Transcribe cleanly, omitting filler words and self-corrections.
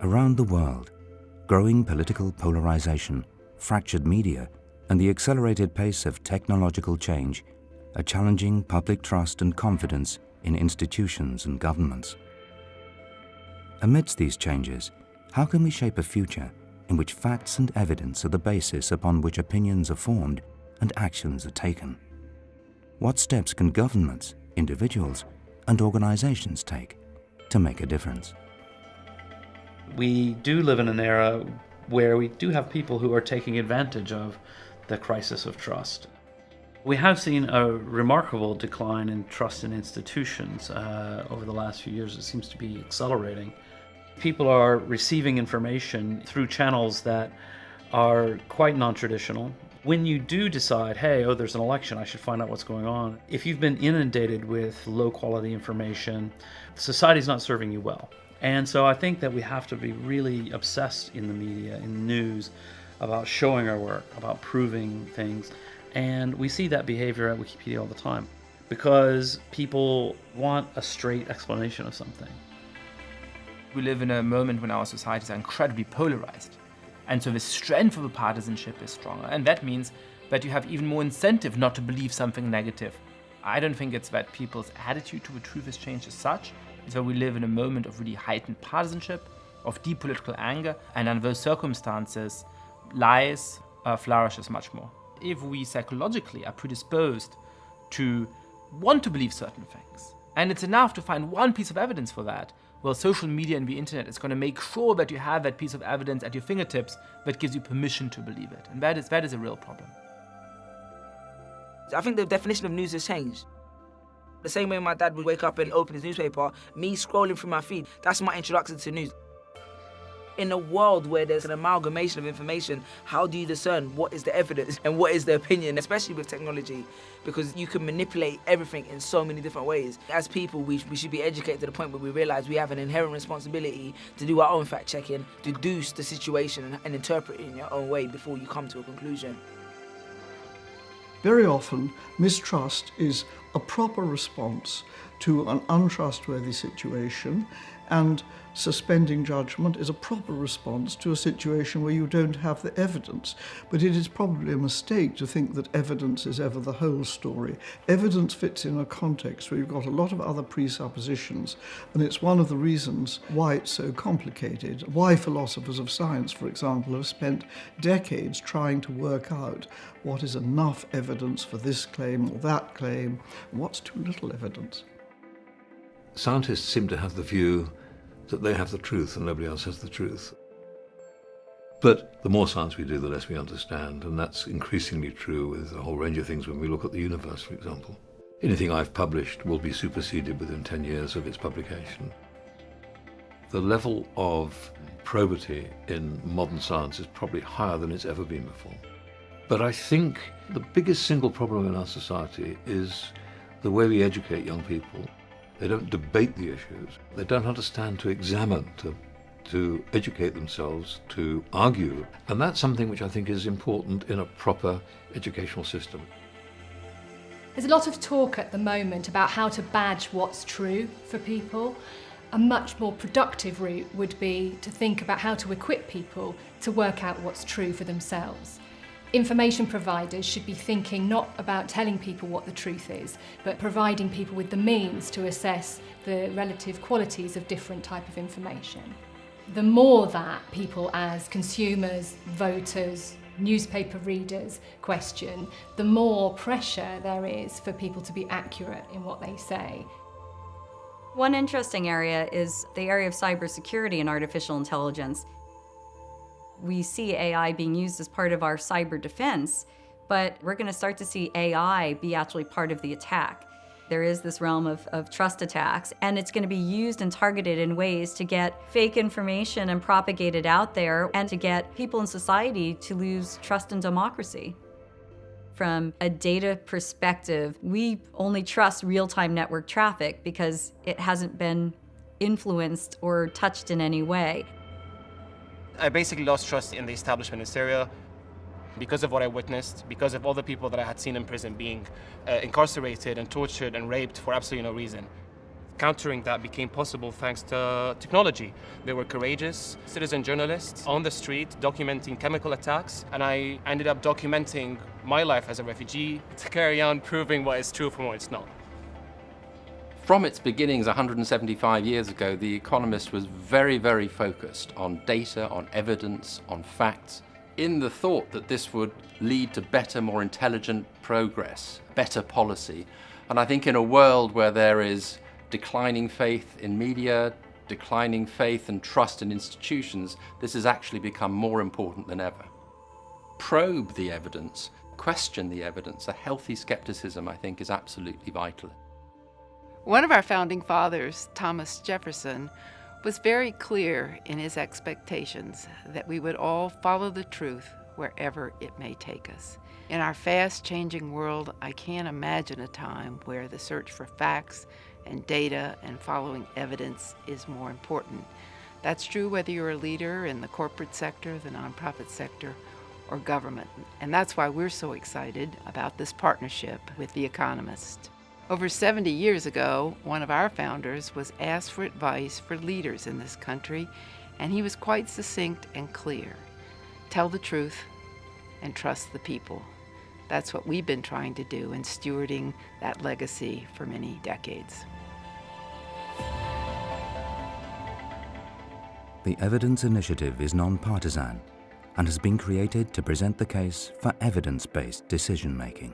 Around the world, growing political polarization, fractured media, and the accelerated pace of technological change are challenging public trust and confidence in institutions and governments. Amidst these changes, how can we shape a future in which facts and evidence are the basis upon which opinions are formed and actions are taken? What steps can governments, individuals, and organizations take to make a difference? We do live in an era where we do have people who are taking advantage of the crisis of trust. We have seen a remarkable decline in trust in institutions over the last few years. It seems to be accelerating. People are receiving information through channels that are quite non-traditional. When you do decide, hey, there's an election, I should find out what's going on, if you've been inundated with low-quality information, society's not serving you well. And so I think that we have to be really obsessed in the media, in news, about showing our work, about proving things. And we see that behavior at Wikipedia all the time because people want a straight explanation of something. We live in a moment when our societies are incredibly polarized. And so the strength of the partisanship is stronger. And that means that you have even more incentive not to believe something negative. I don't think it's that people's attitude to the truth has changed as such. It's that we live in a moment of really heightened partisanship, of deep political anger, and under those circumstances, lies flourishes much more. If we psychologically are predisposed to want to believe certain things, and it's enough to find one piece of evidence for that, well, social media and the internet is going to make sure that you have that piece of evidence at your fingertips that gives you permission to believe it. And that is a real problem. I think the definition of news has changed. The same way my dad would wake up and open his newspaper, me scrolling through my feed, that's my introduction to news. In a world where there's an amalgamation of information, how do you discern what is the evidence and what is the opinion, especially with technology? Because you can manipulate everything in so many different ways. As people, we should be educated to the point where we realize we have an inherent responsibility to do our own fact-checking, deduce the situation and interpret it in your own way before you come to a conclusion. Very often, mistrust is a proper response to an untrustworthy situation, and suspending judgment is a proper response to a situation where you don't have the evidence. But it is probably a mistake to think that evidence is ever the whole story. Evidence fits in a context where you've got a lot of other presuppositions, and it's one of the reasons why it's so complicated, why philosophers of science, for example, have spent decades trying to work out what is enough evidence for this claim or that claim, and what's too little evidence. Scientists seem to have the view that they have the truth and nobody else has the truth. But the more science we do, the less we understand, and that's increasingly true with a whole range of things when we look at the universe, for example. Anything I've published will be superseded within 10 years of its publication. The level of probity in modern science is probably higher than it's ever been before. But I think the biggest single problem in our society is the way we educate young people. They don't debate the issues. They don't understand to examine, to educate themselves, to argue. And that's something which I think is important in a proper educational system. There's a lot of talk at the moment about how to badge what's true for people. A much more productive route would be to think about how to equip people to work out what's true for themselves. Information providers should be thinking not about telling people what the truth is, but providing people with the means to assess the relative qualities of different type of information. The more that people as consumers, voters, newspaper readers question, the more pressure there is for people to be accurate in what they say. One interesting area is the area of cybersecurity and artificial intelligence. We see AI being used as part of our cyber defense, but we're going to start to see AI be actually part of the attack. There is this realm of trust attacks, and it's going to be used and targeted in ways to get fake information and propagate it out there, and to get people in society to lose trust in democracy. From a data perspective, we only trust real-time network traffic because it hasn't been influenced or touched in any way. I basically lost trust in the establishment in Syria because of what I witnessed, because of all the people that I had seen in prison being incarcerated and tortured and raped for absolutely no reason. Countering that became possible thanks to technology. There were courageous citizen journalists on the street documenting chemical attacks, and I ended up documenting my life as a refugee to carry on proving what is true from what it's not. From its beginnings 175 years ago, The Economist was very, very focused on data, on evidence, on facts, in the thought that this would lead to better, more intelligent progress, better policy. And I think in a world where there is declining faith in media, declining faith and trust in institutions, this has actually become more important than ever. Probe the evidence, question the evidence. A healthy skepticism, I think, is absolutely vital. One of our founding fathers, Thomas Jefferson, was very clear in his expectations that we would all follow the truth wherever it may take us. In our fast-changing world, I can't imagine a time where the search for facts and data and following evidence is more important. That's true whether you're a leader in the corporate sector, the nonprofit sector, or government. And that's why we're so excited about this partnership with The Economist. Over 70 years ago, one of our founders was asked for advice for leaders in this country, and he was quite succinct and clear. Tell the truth and trust the people. That's what we've been trying to do in stewarding that legacy for many decades. The Evidence Initiative is nonpartisan and has been created to present the case for evidence-based decision-making.